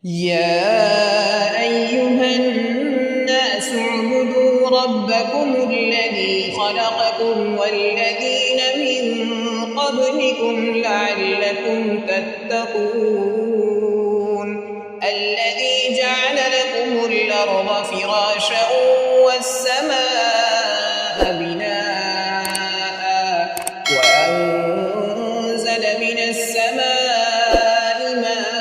يا أيها الناس اعبدوا ربكم الذي خلقكم والذين من قبلكم لعلكم تتقون الذي جعل لكم الأرض فراشا والسماء بناء وأنزل من السماء ماء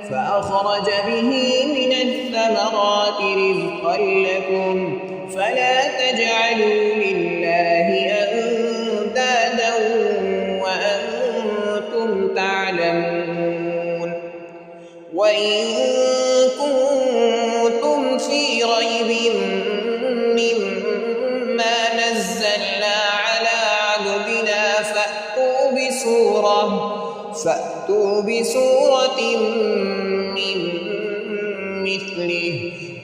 فأخرج به من الثمرات رزقا لكم فلا تجعلوا لله أندادا وأنتم تعلمون وإن كنتم في ريب مما نزلنا على عبدنا فأتوا بسورة من مثله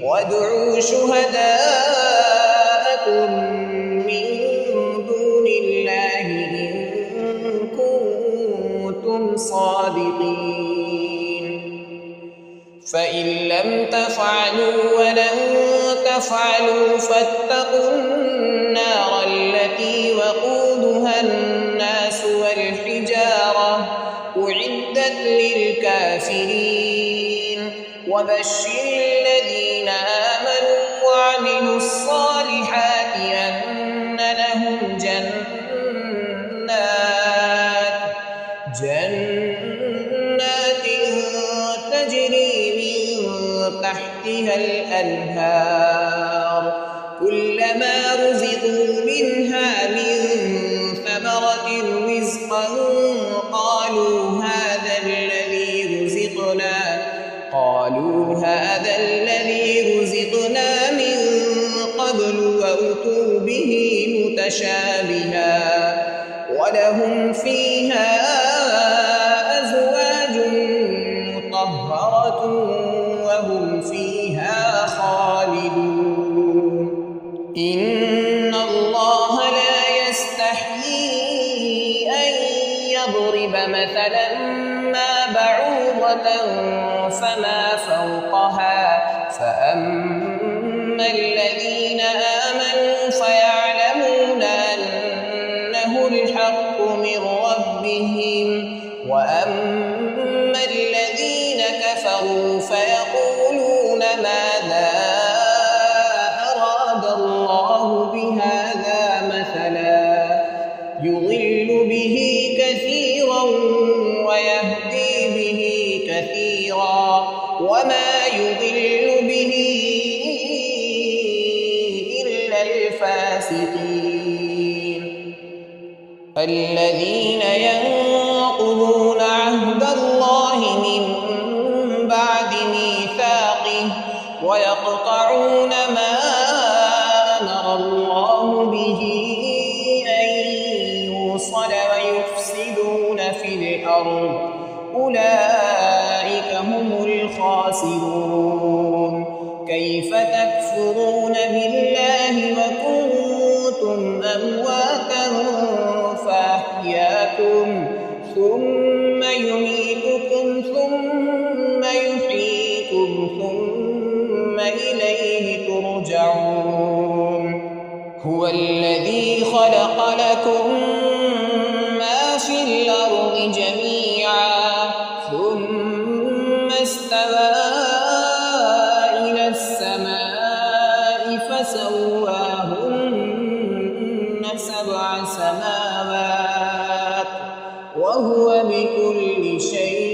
وادعوا شهداءكم من دون الله إن كنتم صادقين فإن لم تفعلوا ولن تفعلوا فاتقوا النار التي وقودها الناس والحجارة أعدت للكافرين وبشر الذين آمنوا وعملوا الصالحات أن لهم جنات تجري من تحتها الأنهار كلما رزقوا منها من ثمرة رزقا قالوا هذا الذي رزقنا من قبل وأتوا به متشابها ولهم فيها أزواج مطهرة وهم فيها خالدون إن الله لا يستحيي أن يضرب مثلا ما بعوضة فما فوقها فأما الذين آمنوا فيعلمون أنه الحق من ربهم وأما الذين كفروا فيقولون ماذا أراد الله بهذا مثلا يضل به كثيرا ويهدي به كثيرا وما يضل به إلا الفاسقين الذين ينقضون عهد الله من بعد ميثاقه ويقطعون ما أمر الله به أن يوصل ويفسدون في الأرض أولئك هم الخاسرون كيف تكفرون بالله وكنتم أمواتا فأحياكم ثم يميتكم ثم يحييكم ثم إليه ترجعون هو الذي خلق لكم ما في الأرض جميعا ثم استوى إلى السماء فسواهن 7 سماوات وهو بكل شيء